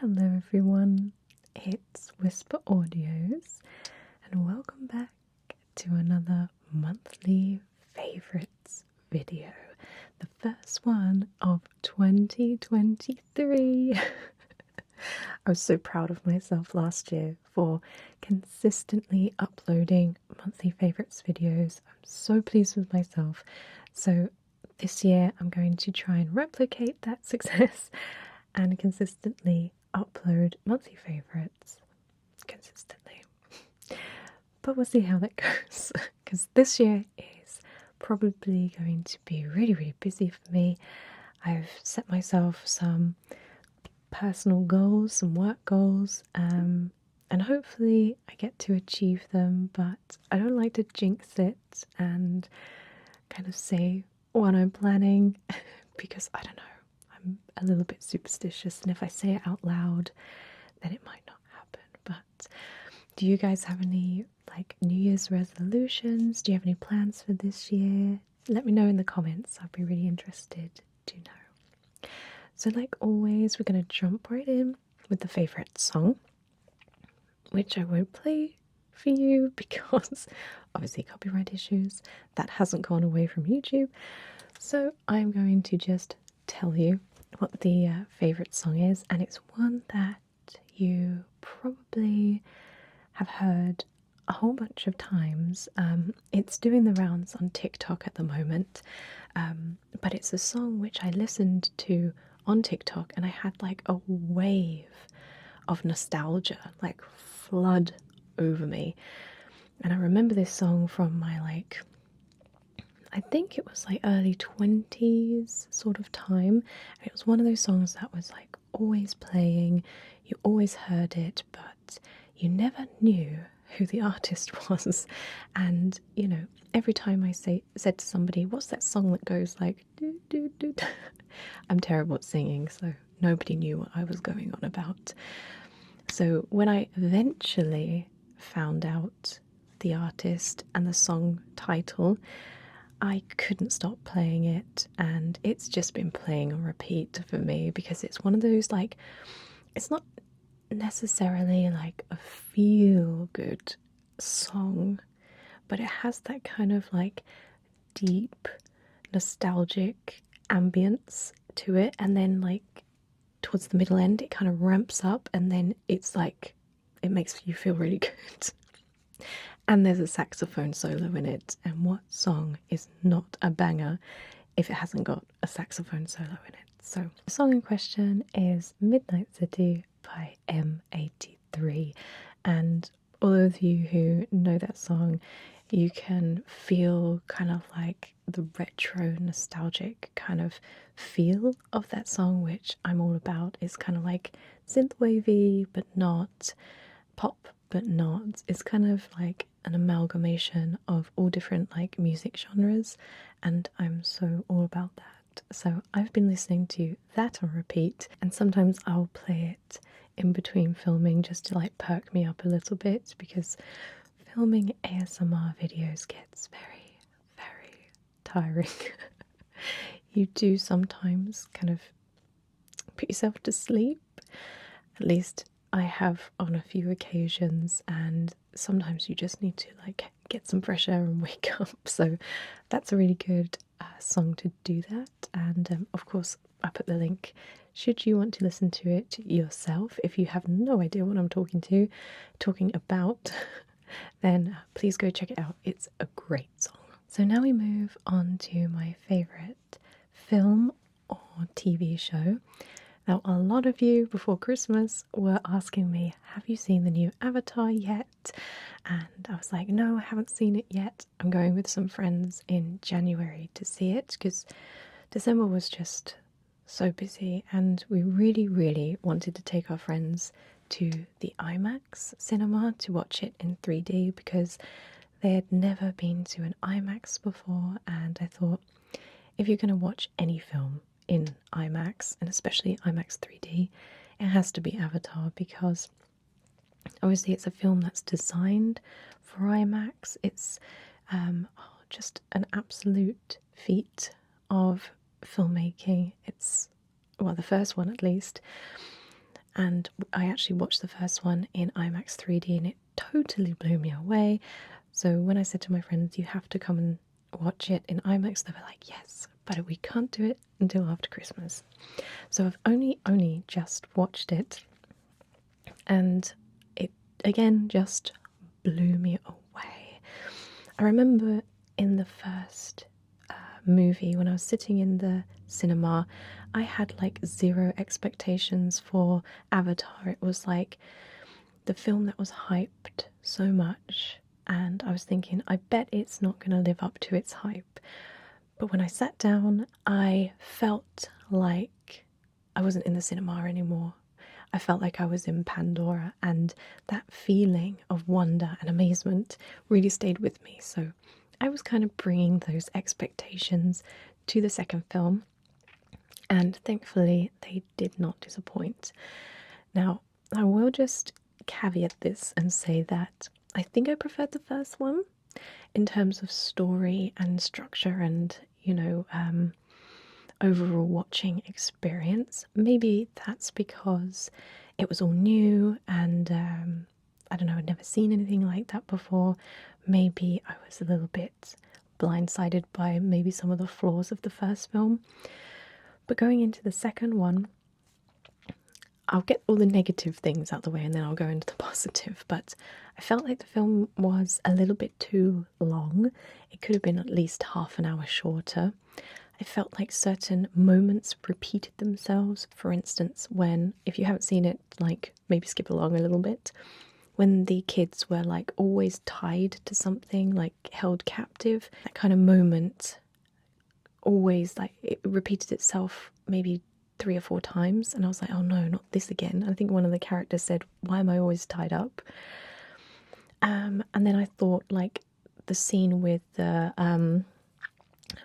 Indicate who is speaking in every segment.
Speaker 1: Hello everyone, it's WhisperAudios and welcome back to another monthly favourites video. The first one of 2023. I was so proud of myself last year for consistently uploading monthly favourites videos. I'm so pleased with myself. So this year I'm going to try and replicate that success and consistently upload monthly favourites consistently. But we'll see how that goes, because this year is probably going to be really busy for me. I've set myself some personal goals, some work goals, and hopefully I get to achieve them, but I don't like to jinx it and kind of say what I'm planning because I don't know, I'm a little bit superstitious, and if I say it out loud then it might not happen. But do you guys have any like New Year's resolutions? Do you have any plans for this year? Let me know in the comments. I'll be really interested to know. So like always, we're going to jump right in with the favourite song, which I won't play for you because obviously copyright issues. That hasn't gone away from YouTube. So I'm going to just tell you what the favourite song is, and it's one that you probably have heard a whole bunch of times. It's doing the rounds on TikTok at the moment, but it's a song which I listened to on TikTok and I had like a wave of nostalgia like flood over me. And I remember this song from my I think it was like early 20s sort of time. And it was one of those songs that was like always playing. You always heard it, but you never knew who the artist was. And, you know, every time I said to somebody, what's that song that goes like, do, do, do, do? I'm terrible at singing, so nobody knew what I was going on about. So when I eventually found out the artist and the song title, I couldn't stop playing it, and it's just been playing on repeat for me because it's one of those like, it's not necessarily like a feel-good song, but it has that kind of like deep, nostalgic ambience to it, and then like towards the middle end it kind of ramps up, and then it's like, it makes you feel really good. And there's a saxophone solo in it, and what song is not a banger if it hasn't got a saxophone solo in it? So the song in question is Midnight City by M83, and all of you who know that song, you can feel kind of like the retro nostalgic kind of feel of that song, which I'm all about. It's kind of like synthwavy but not, pop but not. It's kind of like an amalgamation of all different like music genres, and I'm so all about that. So I've been listening to that on repeat, and sometimes I'll play it in between filming just to like perk me up a little bit, because filming ASMR videos gets very tiring. You do sometimes kind of put yourself to sleep. At least I have on a few occasions, and sometimes you just need to like get some fresh air and wake up. So that's a really good song to do that. And of course I put the link should you want to listen to it yourself. If you have no idea what I'm talking about, then please go check it out. It's a great song. So now we move on to my favourite film or TV show. Now, a lot of you before Christmas were asking me, have you seen the new Avatar yet? And I was like, no, I haven't seen it yet. I'm going with some friends in January to see it because December was just so busy, and we really wanted to take our friends to the IMAX cinema to watch it in 3D because they had never been to an IMAX before. And I thought, if you're going to watch any film in IMAX, and especially IMAX 3D, it has to be Avatar, because obviously it's a film that's designed for IMAX. It's just an absolute feat of filmmaking. It's, well, the first one at least. And I actually watched the first one in IMAX 3D and it totally blew me away. So when I said to my friends, you have to come and watch it in IMAX, they were like, yes, but we can't do it until after Christmas. So I've only just watched it, and it again just blew me away. I remember in the first movie, when I was sitting in the cinema, I had like zero expectations for Avatar. It was like the film that was hyped so much, and I was thinking, I bet it's not going to live up to its hype. But when I sat down, I felt like I wasn't in the cinema anymore. I felt like I was in Pandora, and that feeling of wonder and amazement really stayed with me. So I was kind of bringing those expectations to the second film, and thankfully they did not disappoint. Now, I will just caveat this and say that I think I preferred the first one in terms of story and structure and, overall watching experience. Maybe that's because it was all new and I don't know, I'd never seen anything like that before. Maybe I was a little bit blindsided by maybe some of the flaws of the first film. But going into the second one, I'll get all the negative things out of the way and then I'll go into the positive. But I felt like the film was a little bit too long. It could have been at least half an hour shorter. I felt like certain moments repeated themselves. For instance, when, if you haven't seen it, like maybe skip along a little bit, when the kids were like always tied to something, like held captive, that kind of moment always, like, it repeated itself maybe 3 or 4 times, and I was like, oh no, not this again. I think one of the characters said, why am I always tied up? And then I thought, like, the scene with the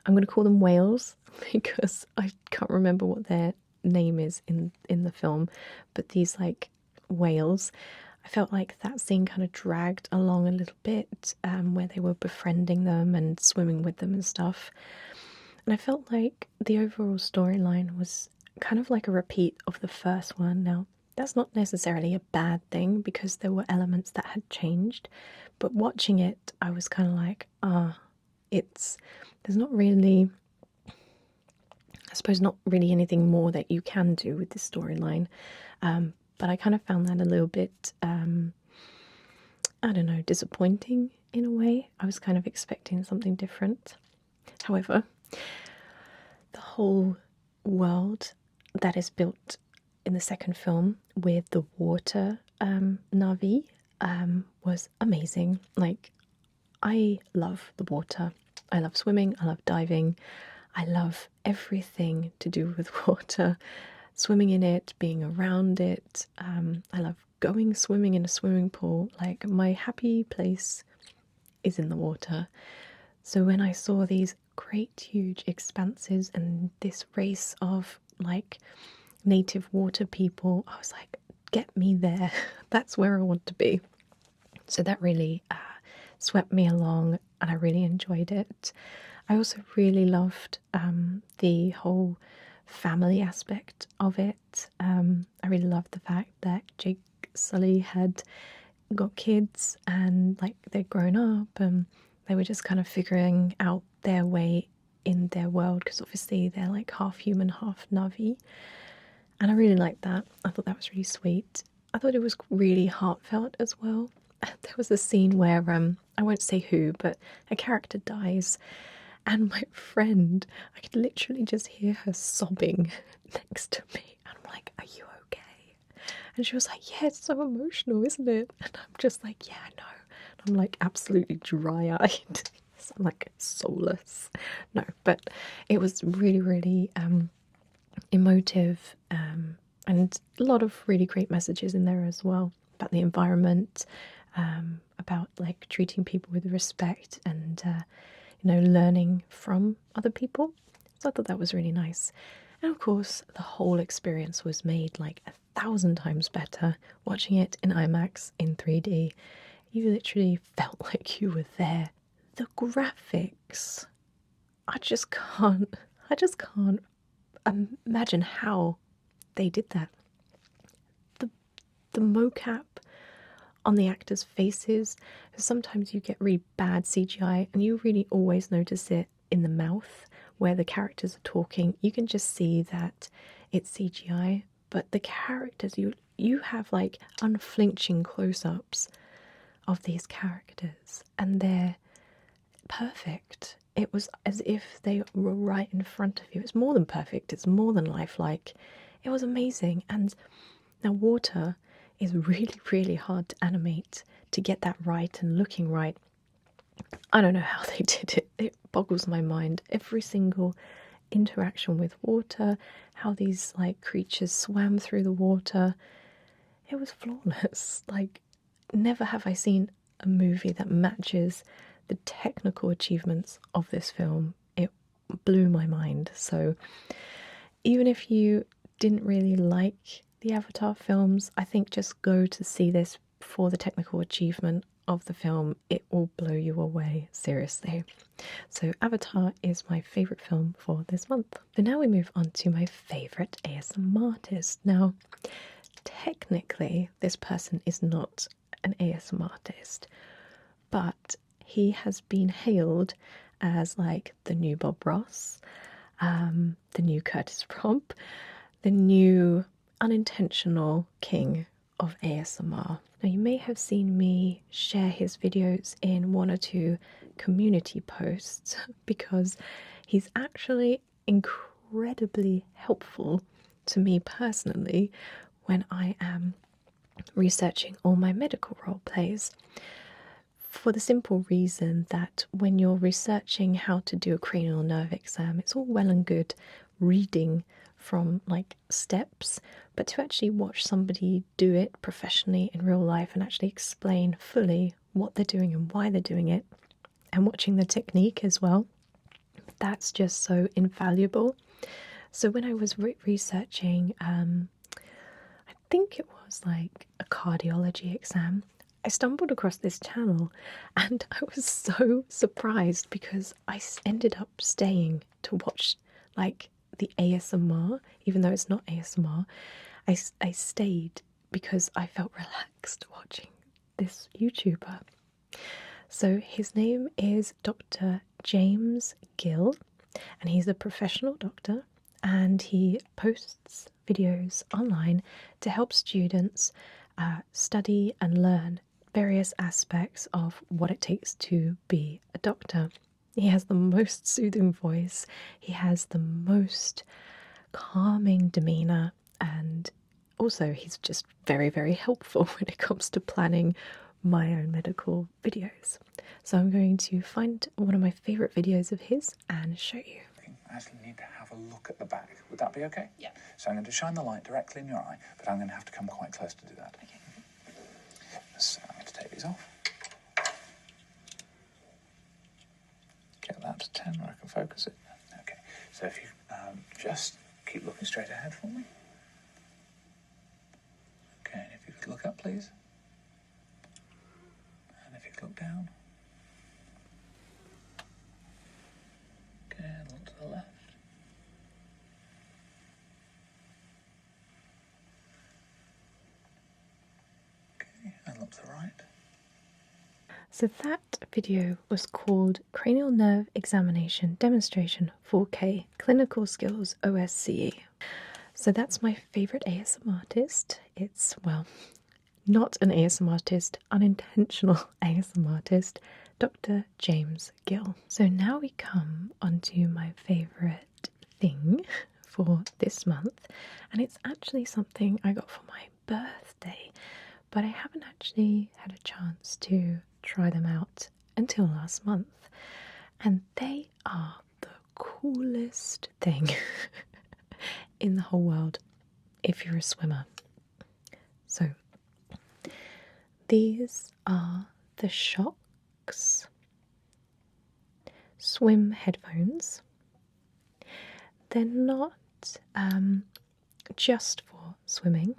Speaker 1: I'm going to call them whales because I can't remember what their name is in the film, but these like whales, I felt like that scene kind of dragged along a little bit, where they were befriending them and swimming with them and stuff. And I felt like the overall storyline was kind of like a repeat of the first one. Now, that's not necessarily a bad thing because there were elements that had changed, but watching it, I was kind of like, there's not really, I suppose, not really anything more that you can do with this storyline. But I kind of found that a little bit, I don't know, disappointing in a way. I was kind of expecting something different. However, the whole world that is built in the second film with the water Navi was amazing. Like, I love the water. I love swimming, I love diving, I love everything to do with water, swimming in it, being around it. I love going swimming in a swimming pool. Like, my happy place is in the water. So when I saw these great huge expanses and this race of like native water people, I was like, get me there. That's where I want to be. So that really swept me along and I really enjoyed it. I also really loved the whole family aspect of it. I really loved the fact that Jake Sully had got kids and like they'd grown up and they were just kind of figuring out their way in their world because obviously they're like half human, half Navi. And I really liked that. I thought that was really sweet. I thought it was really heartfelt as well. There was a scene where, I won't say who, but a character dies, and my friend, I could literally just hear her sobbing next to me. And I'm like, are you okay? And she was like, yeah, it's so emotional, isn't it? And I'm just like, yeah, I know. And I'm like absolutely dry-eyed. I'm like soulless. No, but it was really, really emotive, and a lot of really great messages in there as well about the environment, about like treating people with respect and learning from other people. So I thought that was really nice. And of course the whole experience was made like 1,000 times better watching it in IMAX in 3D. You literally felt like you were there. The graphics, I just can't imagine how they did that. the mocap on the actors' faces. Sometimes you get really bad CGI, and you really always notice it in the mouth where the characters are talking. You can just see that it's CGI, but the characters, you have like unflinching close-ups of these characters, and they're perfect. It was as if they were right in front of you. It's more than perfect, it's more than lifelike. It was amazing. And now water is really, really hard to animate, to get that right and looking right. I don't know how they did it. It boggles my mind. Every single interaction with water, how these like creatures swam through the water, it was flawless. Like, never have I seen a movie that matches the technical achievements of this film. It blew my mind. So even if you didn't really like the Avatar films, I think just go to see this for the technical achievement of the film. It will blow you away, seriously. So Avatar is my favourite film for this month. So now we move on to my favourite ASMR artist. Now, technically, this person is not an ASMR artist, but he has been hailed as like the new Bob Ross, the new Curtis Romp, the new unintentional king of ASMR. Now, you may have seen me share his videos in one or two community posts because he's actually incredibly helpful to me personally when I am researching all my medical role plays. For the simple reason that when you're researching how to do a cranial nerve exam, it's all well and good reading from like steps, but to actually watch somebody do it professionally in real life and actually explain fully what they're doing and why they're doing it, and watching the technique as well, that's just so invaluable. So when I was researching, I think it was like a cardiology exam, I stumbled across this channel and I was so surprised because I ended up staying to watch like the ASMR, even though it's not ASMR. I stayed because I felt relaxed watching this YouTuber. So his name is Dr. James Gill, and he's a professional doctor, and he posts videos online to help students study and learn various aspects of what it takes to be a doctor. He has the most soothing voice, he has the most calming demeanour, and also he's just very, very helpful when it comes to planning my own medical videos. So I'm going to find one of my favourite videos of his and show you.
Speaker 2: I actually need to have a look at the back. Would that be okay? Yeah. So I'm going to shine the light directly in your eye, but I'm going to have to come quite close to do that. Okay. So I'm going to take these off. Get that to 10 where I can focus it. Okay. So if you just keep looking straight ahead for me. Okay, and if you could look up, please. And if you could look down. Okay, and look to the left. Okay, and look to the right.
Speaker 1: So that video was called Cranial Nerve Examination Demonstration 4K Clinical Skills OSCE. So that's my favourite ASMR artist. It's, well, not an ASMR artist, unintentional ASMR artist, Dr. James Gill. So now we come onto my favourite thing for this month, and it's actually something I got for my birthday, but I haven't actually had a chance to try them out until last month, and they are the coolest thing in the whole world if you're a swimmer. So these are the Shocks swim headphones. They're not just for swimming,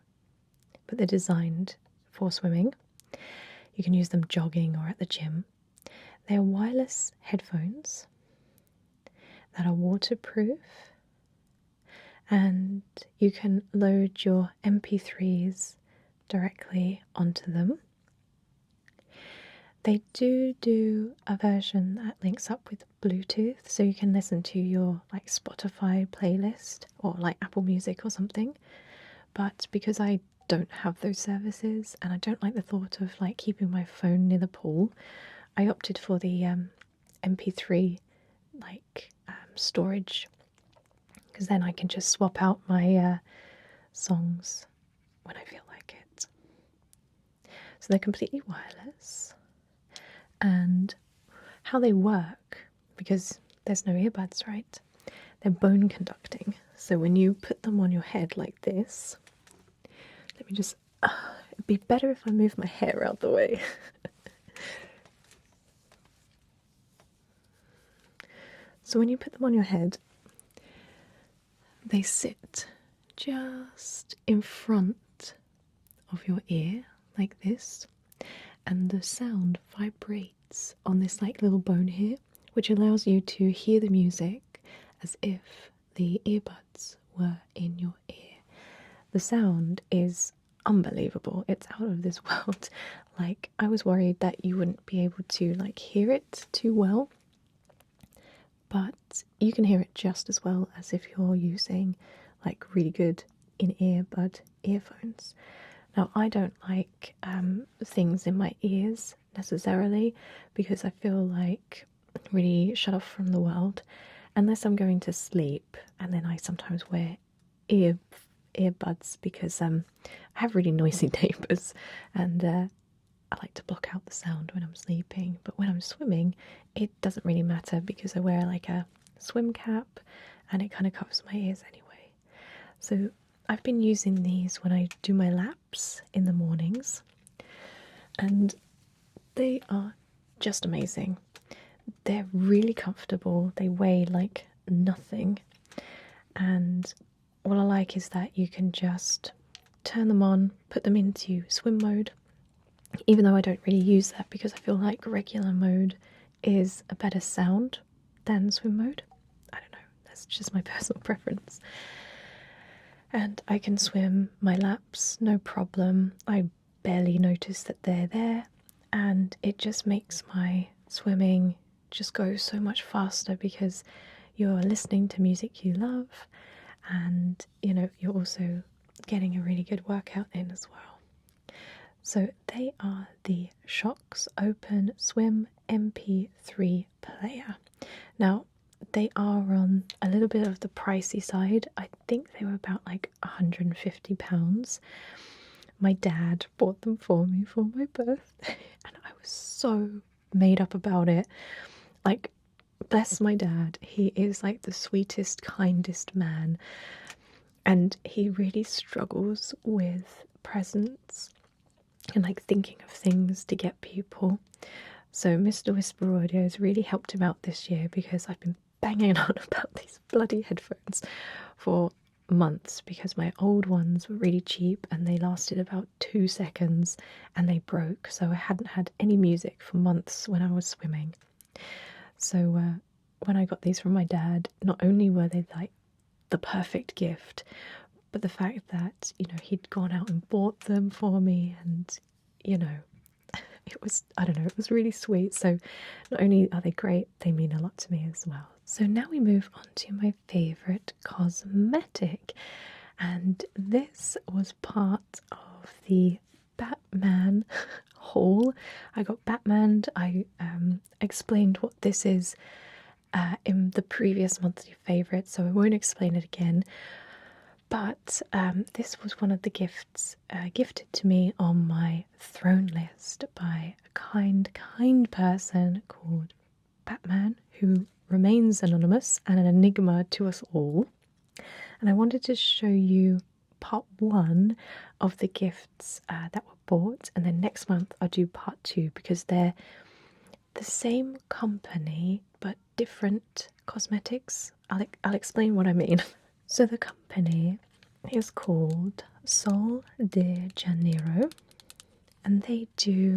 Speaker 1: but they're designed for swimming. You can use them jogging or at the gym. They're wireless headphones that are waterproof, and you can load your MP3s, directly onto them. They do a version that links up with Bluetooth, so you can listen to your like Spotify playlist or like Apple Music or something. But because I don't have those services and I don't like the thought of like keeping my phone near the pool, I opted for the MP3 like storage, because then I can just swap out my songs when I feel like it. So they're completely wireless. And how they work, because there's no earbuds, right? They're bone conducting. So when you put them on your head like this, let me just, it'd be better if I move my hair out the way. So when you put them on your head, they sit just in front of your ear like this, and the sound vibrates on this like little bone here, which allows you to hear the music as if the earbuds were in your ear. The sound is unbelievable. It's out of this world. Like, I was worried that you wouldn't be able to like hear it too well, but you can hear it just as well as if you're using like really good in-ear bud earphones. Now, I don't like things in my ears necessarily, because I feel like really shut off from the world unless I'm going to sleep, and then I sometimes wear earbuds because I have really noisy neighbours, and I like to block out the sound when I'm sleeping. But when I'm swimming, it doesn't really matter because I wear like a swim cap and it kind of covers my ears anyway. So I've been using these when I do my laps in the mornings, and they are just amazing. They're really comfortable. They weigh like nothing, and what I like is that you can just turn them on, put them into swim mode, even though I don't really use that because I feel like regular mode is a better sound than swim mode. I don't know, that's just my personal preference. And I can swim my laps no problem. I barely notice that they're there, and it just makes my swimming just go so much faster because you're listening to music you love, and you know, you're also getting a really good workout in as well. So they are the Shox Open Swim MP3 player. Now, they are on a little bit of the pricey side. I think they were about like £150. My dad bought them for me for my birthday, and I was so made up about it. Like, bless my dad, he is like the sweetest, kindest man, and he really struggles with presents and like thinking of things to get people. So Mr. WhisperAudios really helped him out this year, because I've been banging on about these bloody headphones for months because my old ones were really cheap and they lasted about 2 seconds and they broke, so I hadn't had any music for months when I was swimming. So when I got these from my dad, not only were they like the perfect gift, but the fact that, you know, he'd gone out and bought them for me, and you know, it was, I don't know, it was really sweet. So not only are they great, they mean a lot to me as well. So now we move on to my favourite cosmetic, and this was part of the Batman haul. I got Batman. I explained what this is in the previous monthly favourite, so I won't explain it again. But this was one of the gifts gifted to me on my throne list by a kind person called Batman, who remains anonymous and an enigma to us all. And I wanted to show you part 1 of the gifts that were bought, and then next month I'll do part 2, because they're the same company but different cosmetics. I'll explain what I mean. So the company is called Sol de Janeiro, and they do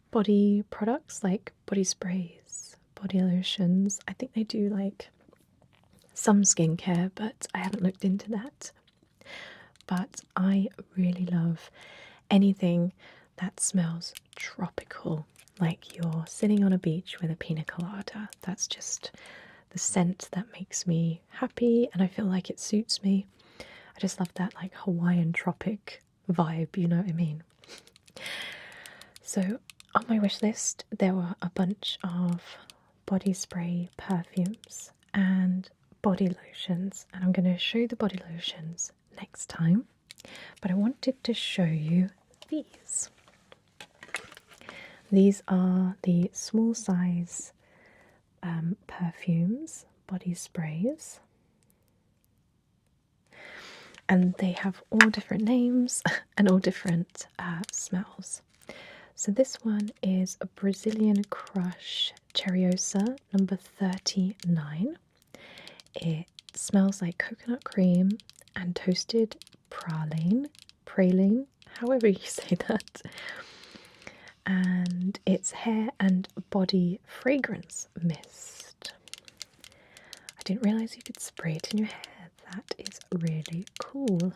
Speaker 1: body products like body sprays, body lotions. I think they do like some skincare, but I haven't looked into that. but I really love anything that smells tropical, like you're sitting on a beach with a pina colada. That's just the scent that makes me happy, and I feel like it suits me. I just love that like Hawaiian tropic vibe, you know what I mean? So on my wish list there were a bunch of body spray perfumes and body lotions, and I'm going to show you the body lotions next time, but I wanted to show you these. These are the small size perfumes, body sprays, and they have all different names and all different smells. So this one is a Brazilian Crush Cheriosa number 39. It smells like coconut cream and toasted praline, however you say that. And it's hair and body fragrance mist. I didn't realise you could spray it in your hair. That is really cool.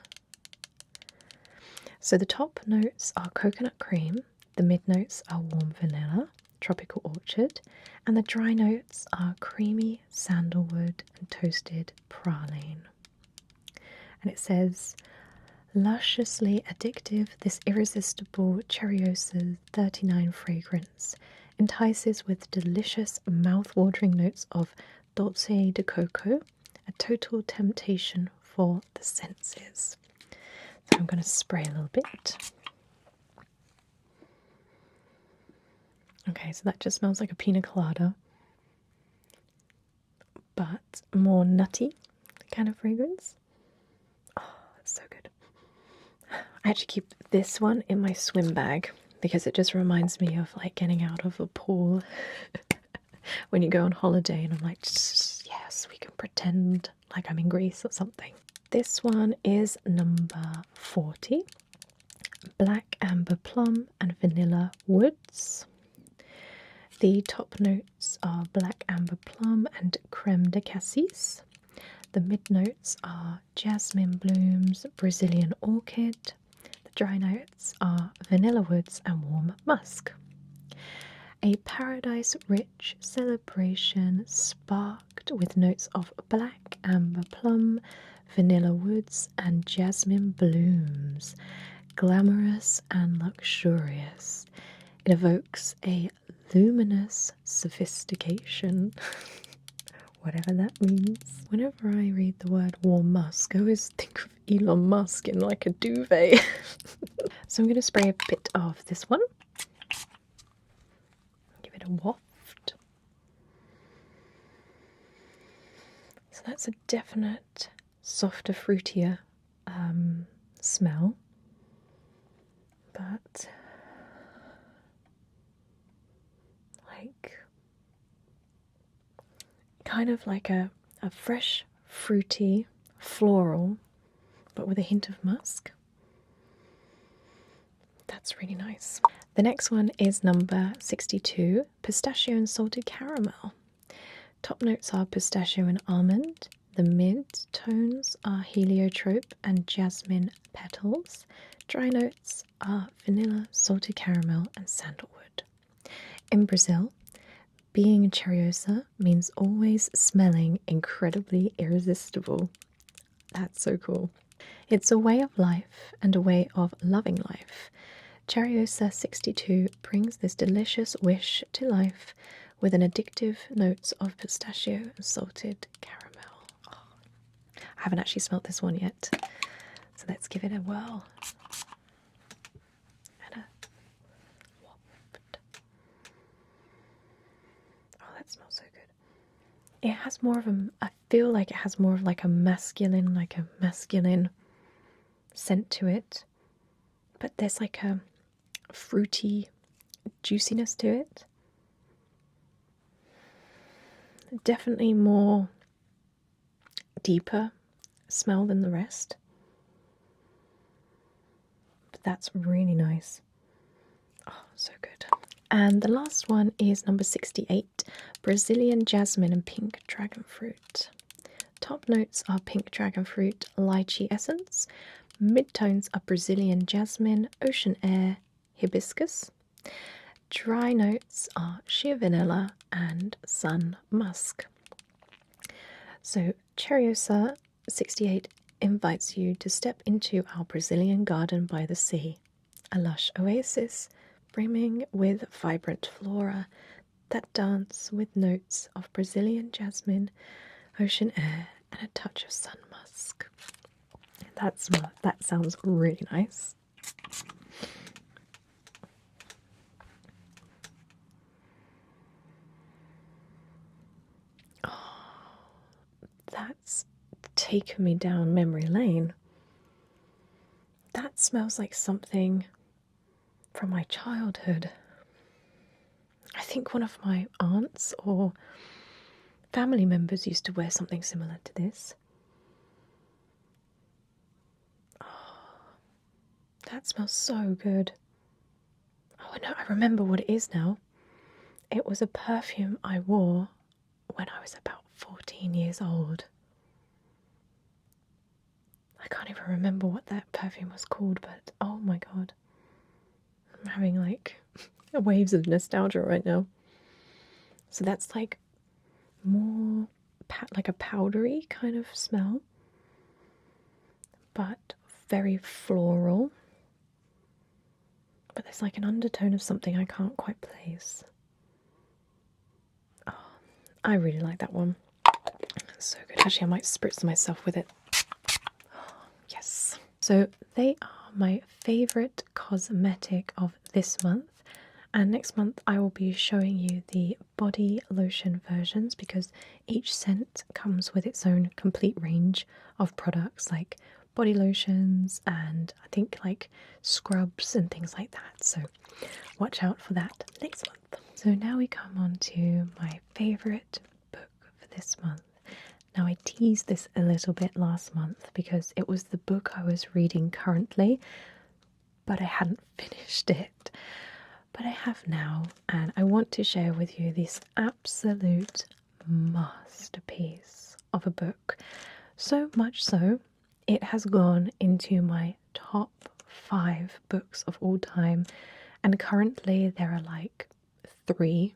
Speaker 1: So the top notes are coconut cream, the mid notes are warm vanilla, tropical orchard, and the dry notes are creamy sandalwood and toasted praline. And it says, lusciously addictive, this irresistible Cheriosa 39 fragrance entices with delicious mouth-watering notes of dulce de coco, a total temptation for the senses. So I'm going to spray a little bit. Okay, so that just smells like a pina colada, but more nutty kind of fragrance. Oh, it's so good. I actually keep this one in my swim bag because it just reminds me of like getting out of a pool when you go on holiday, and I'm like, yes, we can pretend like I'm in Greece or something. This one is number 40, Black Amber Plum and Vanilla Woods. The top notes are Black Amber Plum and Creme de Cassis. The mid notes are Jasmine Blooms, Brazilian Orchid. The dry notes are Vanilla Woods and Warm Musk. A paradise-rich celebration sparked with notes of Black Amber Plum, Vanilla Woods and Jasmine Blooms. Glamorous and luxurious. It evokes a luminous sophistication. Whatever that means. Whenever I read the word warm musk, I always think of Elon Musk in like a duvet. So I'm going to spray a bit of this one. Give it a waft. So that's a definite softer, fruitier smell. But like kind of like a fresh, fruity, floral, but with a hint of musk. That's really nice. The next one is number 62, Pistachio and Salted Caramel. Top notes are pistachio and almond. The mid tones are heliotrope and jasmine petals. Dry notes are vanilla, salted caramel, and sandalwood. In Brazil, being a Cheriosa means always smelling incredibly irresistible. That's so cool. It's a way of life and a way of loving life. Cheriosa 62 brings this delicious wish to life with an addictive notes of pistachio and salted caramel. Oh, I haven't actually smelt this one yet, so let's give it a whirl. And a waft. Oh, that smells so good. It has more of a, I feel like it has more of like a masculine scent to it, but there's like a fruity juiciness to it. Definitely more deeper smell than the rest, but that's really nice. Oh, so good. And the last one is number 68, Brazilian Jasmine and Pink Dragon Fruit. Top notes are pink dragon fruit, lychee essence, Midtones are Brazilian jasmine, ocean air, hibiscus. Dry notes are sheer vanilla and sun musk. So Cheriosa 68 invites you to step into our Brazilian garden by the sea, a lush oasis brimming with vibrant flora that dance with notes of Brazilian jasmine, ocean air, and a touch of sun musk. That sounds really nice. Oh, that's taken me down memory lane. That smells like something from my childhood. I think one of my aunts or family members used to wear something similar to this. Oh, that smells so good. Oh no, I remember what it is now. It was a perfume I wore when I was about 14 years old. I can't even remember what that perfume was called, but oh my god. I'm having like waves of nostalgia right now. So that's like more like a powdery kind of smell, but very floral. But there's like an undertone of something I can't quite place. Oh, I really like that one. So good. Actually, I might spritz myself with it. Oh, yes. So they are my favourite cosmetic of this month. And next month I will be showing you the body lotion versions because each scent comes with its own complete range of products like body lotions and I think like scrubs and things like that. So watch out for that next month. So now we come on to my favourite book for this month. Now I teased this a little bit last month because it was the book I was reading currently, but I hadn't finished it. But I have now, and I want to share with you this absolute masterpiece of a book. So much so, it has gone into my top 5 books of all time, and currently there are like 3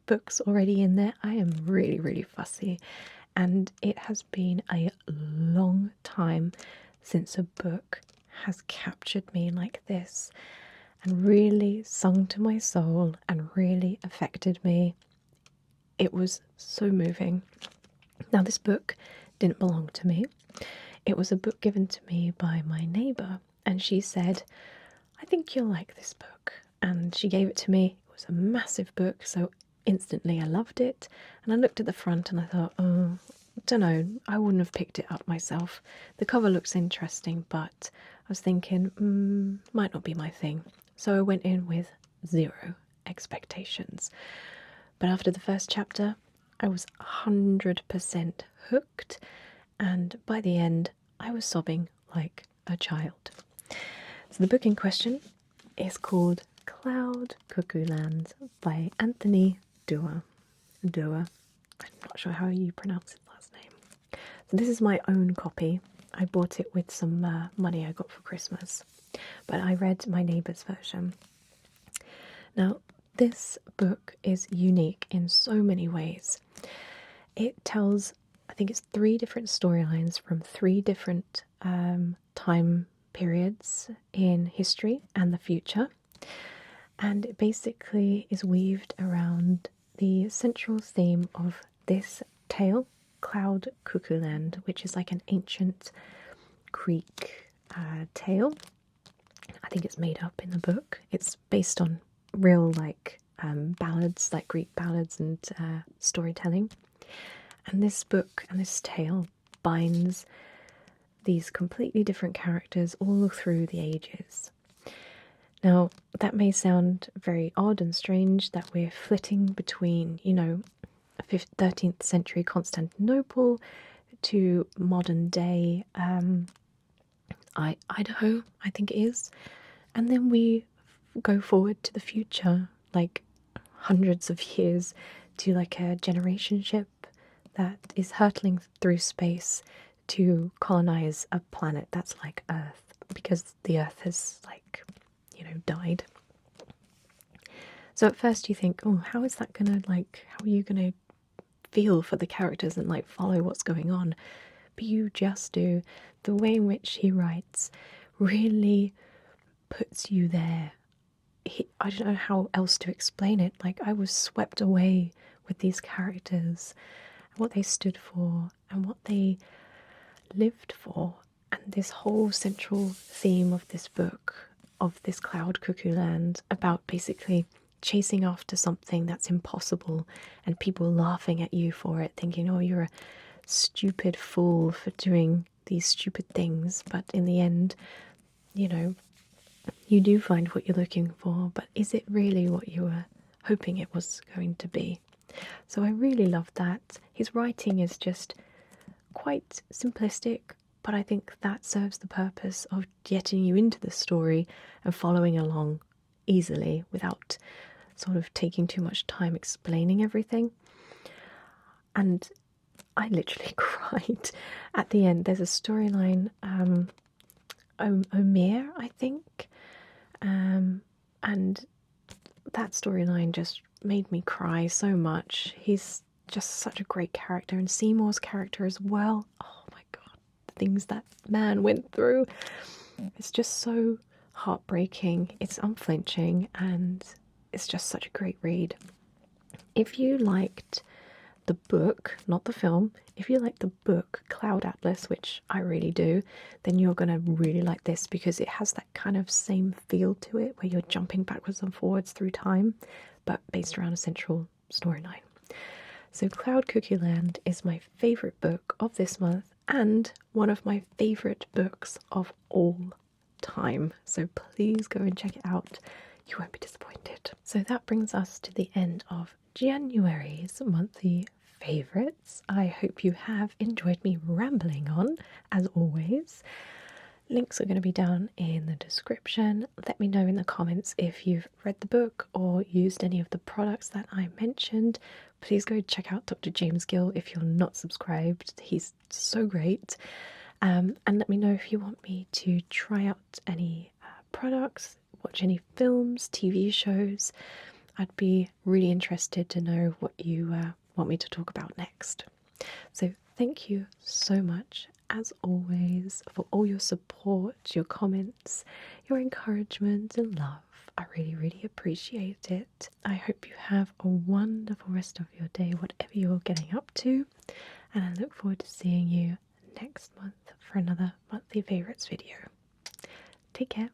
Speaker 1: books already in there. I am really, really fussy, and it has been a long time since a book has captured me like this and really sung to my soul and really affected me. It was so moving. Now, this book didn't belong to me. It was a book given to me by my neighbour, and she said, I think you'll like this book. And she gave it to me. It was a massive book, so instantly I loved it. And I looked at the front and I thought, oh, don't know, I wouldn't have picked it up myself. The cover looks interesting, but I was thinking, might not be my thing. So I went in with 0 expectations. But after the first chapter, I was 100% hooked, and by the end, I was sobbing like a child. So the book in question is called Cloud Cuckoo Land by Anthony Doerr. I'm not sure how you pronounce his last name. So this is my own copy. I bought it with some money I got for Christmas, but I read my neighbour's version. Now, this book is unique in so many ways. It tells, I think it's 3 different storylines from 3 different time periods in history and the future, and it basically is weaved around the central theme of this tale, Cloud Cuckoo Land, which is like an ancient Greek tale. I think it's made up in the book. It's based on real like ballads, like Greek ballads and storytelling. And this book and this tale binds these completely different characters all through the ages. Now, that may sound very odd and strange that we're flitting between, 13th century Constantinople to modern day Idaho, I think it is. And then we go forward to the future, like hundreds of years, to like a generation ship that is hurtling through space to colonize a planet that's like Earth. because the Earth has, like, you know, died. So at first you think, oh, how is that gonna, like, how are you gonna feel for the characters and, like, follow what's going on? But you just do. The way in which he writes really puts you there. I don't know how else to explain it. Like, I was swept away with these characters, what they stood for, and what they lived for. And this whole central theme of this book, of this Cloud Cuckoo Land, about basically chasing after something that's impossible and people laughing at you for it, thinking, oh, you're a stupid fool for doing these stupid things. But in the end, you know, you do find what you're looking for, but is it really what you were hoping it was going to be? So I really love that. His writing is just quite simplistic, but I think that serves the purpose of getting you into the story and following along easily without sort of taking too much time explaining everything. And I literally cried at the end. There's a storyline, Omir, I think, and that storyline just made me cry so much. He's just such a great character, and Seymour's character as well. Oh my god, the things that man went through. It's just so heartbreaking. It's unflinching, and it's just such a great read. If you liked the book, not the film, if you like the book Cloud Atlas, which I really do, then you're going to really like this, because it has that kind of same feel to it where you're jumping backwards and forwards through time, but based around a central storyline. So Cloud Cuckoo Land is my favourite book of this month and one of my favourite books of all time. So please go and check it out. You won't be disappointed. So that brings us to the end of January's monthly favourites. I hope you have enjoyed me rambling on, as always. Links are going to be down in the description. Let me know in the comments if you've read the book or used any of the products that I mentioned. Please go check out Dr. James Gill if you're not subscribed. He's so great. And let me know if you want me to try out any products, watch any films, TV shows. I'd be really interested to know what you want me to talk about next. So thank you so much, as always, for all your support, your comments, your encouragement and love. I really, really appreciate it. I hope you have a wonderful rest of your day, whatever you're getting up to, and I look forward to seeing you next month for another monthly favourites video. Take care.